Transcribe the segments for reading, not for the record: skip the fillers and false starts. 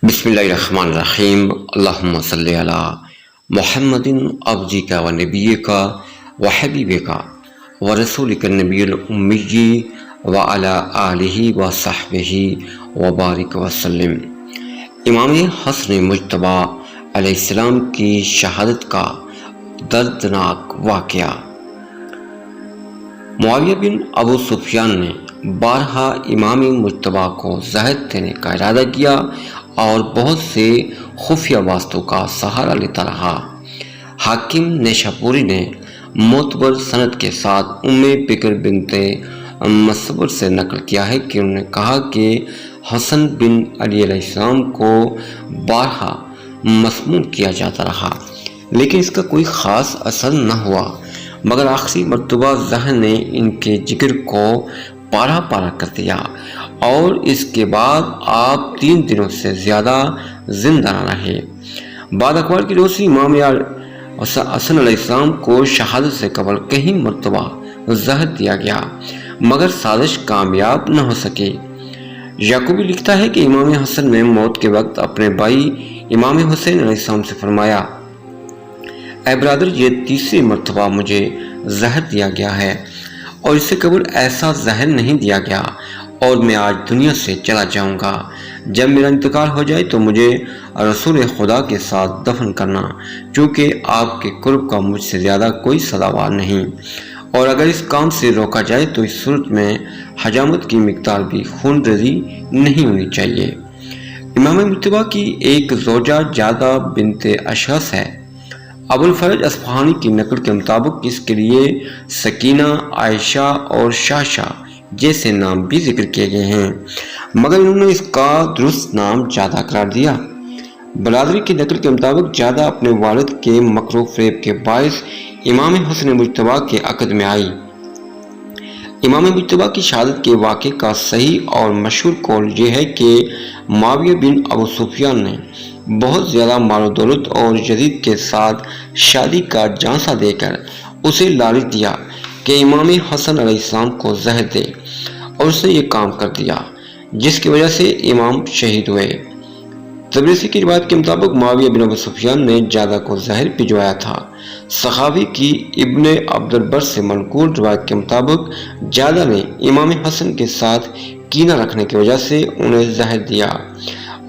بسم اللہ الرحمن الرحیم اللہم صلی علی محمد عبدک و نبیک و حبیبک و رسولک النبی الامی و علی آلہ و صحبہ و بارک وسلم۔ امام حسن مجتبی علیہ السلام کی شہادت کا دردناک واقعہ۔ معاویہ بن ابو سفیان نے بارہا امام مجتبی کو زہر دینے کا ارادہ کیا اور بہت سے خفیہ واسطوں کا سہارا لیتا رہا۔ حاکم نیشاپوری نے معتبر سند کے ساتھ بکر بنت مصبر سے نقل کیا ہے کہ انہوں نے کہا کہ حسن بن علی علیہ السلام کو بارہا مسموم کیا جاتا رہا، لیکن اس کا کوئی خاص اثر نہ ہوا، مگر آخری مرتبہ زہر نے ان کے جگر کو پارا پارا کر دیا اور اس کے بعد آپ 3 دنوں سے زیادہ زندہ نہ رہے۔ بعد اخبار کی روشنی امام حسن علیہ السلام کو شہادت سے قبل کئی مرتبہ زہر دیا گیا، مگر سازش کامیاب نہ ہو سکی۔ یعقوبی لکھتا ہے کہ امام حسن نے موت کے وقت اپنے بھائی امام حسین علیہ السلام سے فرمایا، اے برادر، یہ 3ری مرتبہ مجھے زہر دیا گیا ہے اور اس سے قبل ایسا زہر نہیں دیا گیا، اور میں آج دنیا سے چلا جاؤں گا۔ جب میرا انتقال ہو جائے تو مجھے رسول خدا کے ساتھ دفن کرنا، چونکہ آپ کے قرب کا مجھ سے زیادہ کوئی سزاوار نہیں، اور اگر اس کام سے روکا جائے تو اس صورت میں حجامت کی مقدار بھی خون ریزی نہیں ہونی چاہیے۔ امام مجتبی کی ایک زوجہ جادہ بنت اشعث ہے۔ ابو الفرج اصفہانی کی نقل کے مطابق اس کے لیے سکینہ، عائشہ اور شاشہ جیسے نام بھی ذکر کیے گئے ہیں، مگر انہوں نے اس کا درست نام جادہ قرار دیا۔ برادری کی نقل کے مطابق جادہ اپنے والد کے مکر و فریب کے باعث امام حسن مجتبی کے عقد میں آئی۔ امام مجتبی کی شہادت کے واقعے کا صحیح اور مشہور قول یہ ہے کہ معاویہ بن ابو سفیان نے بہت زیادہ مال و دولت اور یزید کے ساتھ شادی کا جھانسا دے کر اسے لالچ دیا کہ امام حسن علیہ السلام کو زہر دے، اور اس نے یہ کام کر دیا، جس کی وجہ سے امام شہید ہوئے۔ تبریسی کی روایت کے مطابق معاویہ بن ابو سفیان نے جادہ کو زہر بھجوایا تھا۔ سخاوی کی ابن عبد البر سے منقول روایت کے مطابق جادہ نے امام حسن کے ساتھ کینہ رکھنے کی وجہ سے انہیں زہر دیا،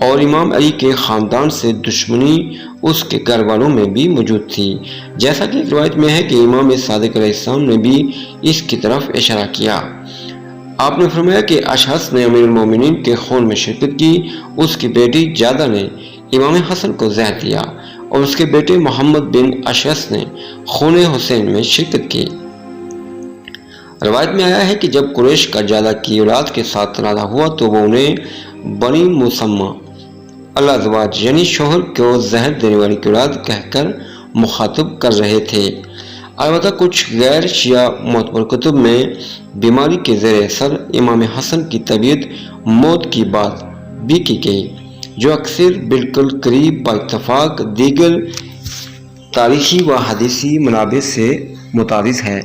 اور امام علی کے خاندان سے دشمنی اس کے گھر والوں میں بھی موجود تھی، جیسا کہ ایک روایت میں ہے کہ امام صادق علیہ السلام نے بھی اس کی طرف اشارہ کیا۔ آپ نے فرمایا کہ اشعث نے امیر المومنین کے خون میں شرکت کی، اس کی بیٹی جادہ نے امام حسن کو زہر دیا، اور اس کے بیٹے محمد بن اشعث نے خون حسین میں شرکت کی۔ روایت میں آیا ہے کہ جب قریش کا جادہ کی اولاد کے ساتھ تنازع ہوا تو وہ انہیں بنی مسمہ الازواج یعنی شوہر کو زہر دینے والی کی اولاد کہہ کر مخاطب کر رہے تھے۔ البتہ کچھ غیر شیعہ معتبر کتب میں بیماری کے زیر اثر امام حسن کی طبیعت موت کی بات بھی کی گئی، جو اکثر بالکل قریب با اتفاق دیگر تاریخی و حدیثی منابع سے متعارض ہے۔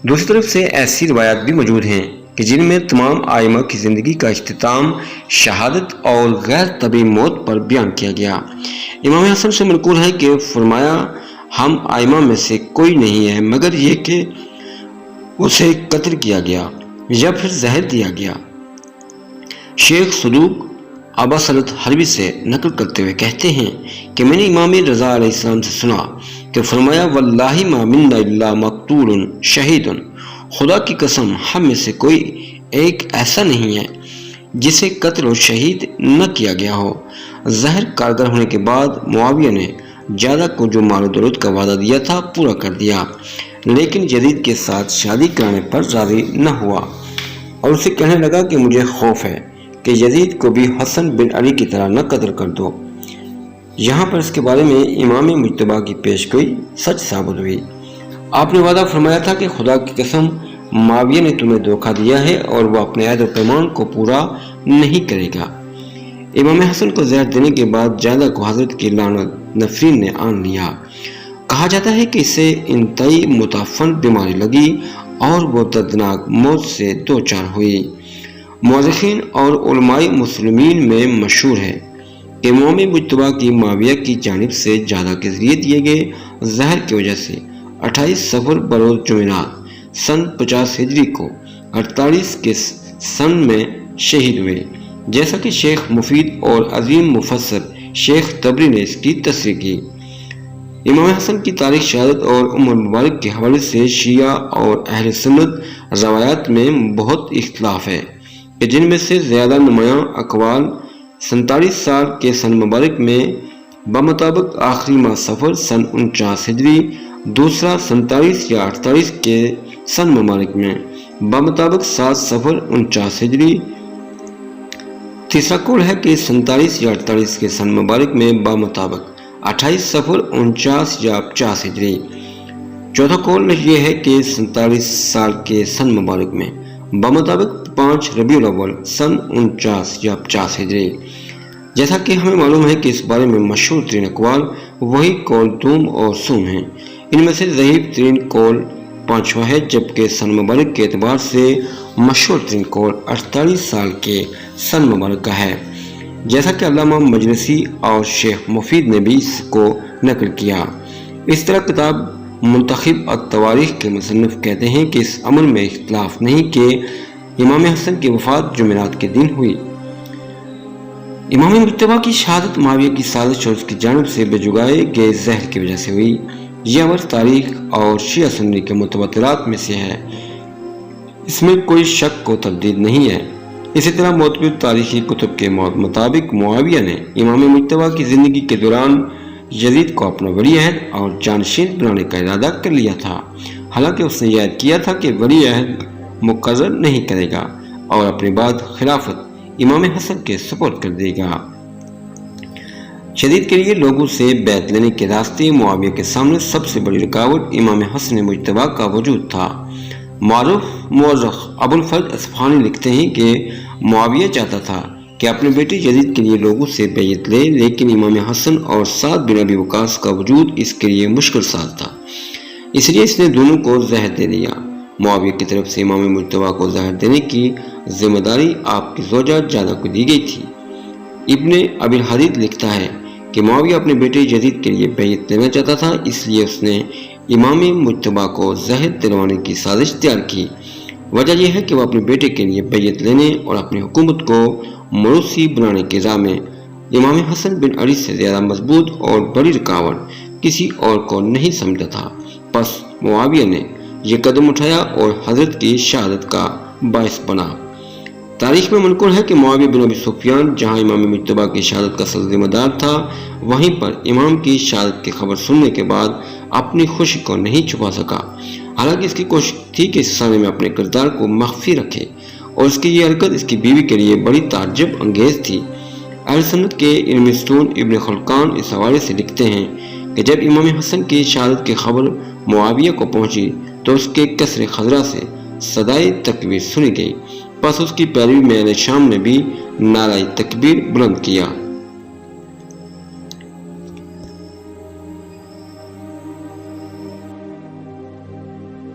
دوسری طرف سے ایسی روایات بھی موجود ہیں کہ جن میں تمام ائمہ کی زندگی کا اختتام شہادت اور غیر طبیعی موت پر بیان کیا گیا۔ امام حسن سے منقول ہے کہ فرمایا، ہم ائمہ میں سے کوئی نہیں ہے مگر یہ کہ اسے قتل کیا گیا یا پھر زہر دیا گیا۔ شیخ صدوق اباسلط حلبی سے نقل کرتے ہوئے کہتے ہیں کہ میں نے امام رضا علیہ السلام سے سنا کہ فرمایا، واللہ ما منا الا مقتول شہید، خدا کی قسم ہم میں سے کوئی ایک ایسا نہیں ہے جسے قتل و شہید نہ کیا گیا ہو۔ زہر کارگر ہونے کے بعد معاویہ نے جادہ کو جو مال و دولت کا وعدہ دیا تھا پورا کر دیا، لیکن یزید کے ساتھ شادی کرانے پر راضی نہ ہوا، اور اسے کہنے لگا کہ مجھے خوف ہے کہ یزید کو بھی حسن بن علی کی طرح نہ قتل کر دو۔ یہاں پر اس کے بارے میں امام مجتبی کی پیشگوئی سچ ثابت ہوئی۔ آپ نے وعدہ فرمایا تھا کہ خدا کی قسم معاویہ نے تمہیں دھوکہ دیا ہے اور وہ اپنے عہد و پیمان کو پورا نہیں کرے گا۔ امام حسن کو زہر دینے کے بعد جادہ کو حضرت کی لعنت نفرین نے آن لیا۔ کہا جاتا ہے کہ اسے انتہائی متعفن بیماری لگی اور وہ دردناک موت سے دوچار ہوئی۔ مورخین اور علماء مسلمین میں مشہور ہے کہ امام مجتبی کی معاویہ کی جانب سے زیادہ کے ذریعے دیے گئے زہر کی وجہ سے 28 صفر بروز جمعرات سن 50 ہجری کو 48 کے سن میں شہید ہوئے، جیسا کہ شیخ مفید اور عظیم مفسر شیخ طبری نے اس کی تصریح کی۔ امام حسن کی تاریخ شہادت اور عمر مبارک کے حوالے سے شیعہ اور اہل سنت روایات میں بہت اختلاف ہے، کہ جن میں سے زیادہ نمایاں اقوال 47 سال کے سن مبارک میں بمطابق آخری ماہ صفر سن 49 ہجری، دوسرا 47 یا 48 کے سن مبارک میں بمطابق 7 صفر 49 ہجری، تیسرا قول ہے کہ 47 یا 48 کے سن مبارک میں بمطابق 28 صفر 49 یا 50 ہجری، چوتھا قول یہ ہے کہ 47 سال کے سن مبارک میں بمطابق 5 ربیع الاول سن 49 یا 50 ہجری۔ جیسا کہ ہمیں معلوم ہے کہ اس بارے میں مشہور ترین اقوال وہی قول دوم اور سوم ہیں، ان میں سے ضعیف ترین قول 5واں ہے، جبکہ سن مبارک کے اعتبار سے مشہور ترین قول 48 سال کے سن مبارک کا ہے، جیسا کہ علامہ مجلسی اور شیخ مفید نے بھی اس کو نقل کیا۔ اس طرح کتاب منتخب التواریخ کے مصنف کہتے ہیں کہ اس عمل میں اختلاف نہیں کہ امام حسن کی وفات جمعرات کے دن ہوئی۔ امام مجتبی کی شہادت معاویہ کی سازش اور اس کی جانب سے بجگائے گئے زہر کی وجہ سے ہوئی، یہ امر تاریخ اور شیعہ سنی کے متواترات میں سے ہے، اس میں کوئی شک و تردید نہیں ہے۔ اسی طرح معتبر تاریخی کتب کے مطابق معاویہ نے امام مجتبی کی زندگی کے دوران یزید کو اپنا ولی عہد اور جانشین بنانے کا ارادہ کر لیا تھا، حالانکہ اس نے یہ عہد کیا تھا کہ ولی عہد مقرر نہیں کرے گا اور اپنے بعد خلافت امام حسن کے سپرد کر دے گا۔ یزید کے لیے لوگوں سے بیعت لینے کے راستے معاویہ کے سامنے سب سے بڑی رکاوٹ امام حسن مجتبی کا وجود تھا۔ معروف مورخ ابو الفرج اصفہانی لکھتے ہیں کہ معاویہ چاہتا تھا کہ اپنے بیٹے یزید کے لیے لوگوں سے بیعت لے، لیکن امام حسن اور سعد بن ابی وقاص کا وجود اس کے لیے مشکل ساز تھا، اس لیے اس نے دونوں کو زہر دے دیا۔ معاویہ کی طرف سے امام مجتبی کو زہر دینے کی ذمہ داری آپ کی زوجہ جادہ کو دی گئی تھی۔ ابن ابی الحدید لکھتا ہے کہ معاویہ اپنے بیٹے یزید کے لیے بیعت لینا چاہتا تھا، اس لیے اس نے امام مجتبی کو زہر دلوانے کی سازش تیار کی۔ وجہ یہ ہے کہ وہ اپنے بیٹے کے لیے بیعت لینے اور اپنی حکومت کو موروثی بنانے کے راہ میں امام حسن بن علی سے زیادہ مضبوط اور بڑی رکاوٹ کسی اور کو نہیں سمجھتا تھا، پس معاویہ نے یہ قدم اٹھایا اور حضرت کی شہادت کا باعث بنا۔ تاریخ میں منقول ہے کہ معاویہ بن ابی سفیان جہاں امام مجتبی کی شہادت کا اصل ذمہ دار تھا، وہیں پر امام کی شہادت کی خبر سننے کے بعد اپنی خوشی کو نہیں چھپا سکا، حالانکہ اس کی کوشش تھی کہ اس سالے میں اپنے کردار کو مخفی رکھے، اور اس کی یہ حرکت اس کی بیوی کے لیے بڑی تعجب انگیز تھی۔ اہل سنت کے علمی ستون ابن خلقان اس حوالے سے لکھتے ہیں کہ جب امام حسن کی شہادت کی خبر معاویہ کو پہنچی تو اس کے قصر خضرا سے صدائے تکبیر سنی گئی، پس اس کی پیروی میں اہل شام نے بھی نعرہ تکبیر بلند کیا۔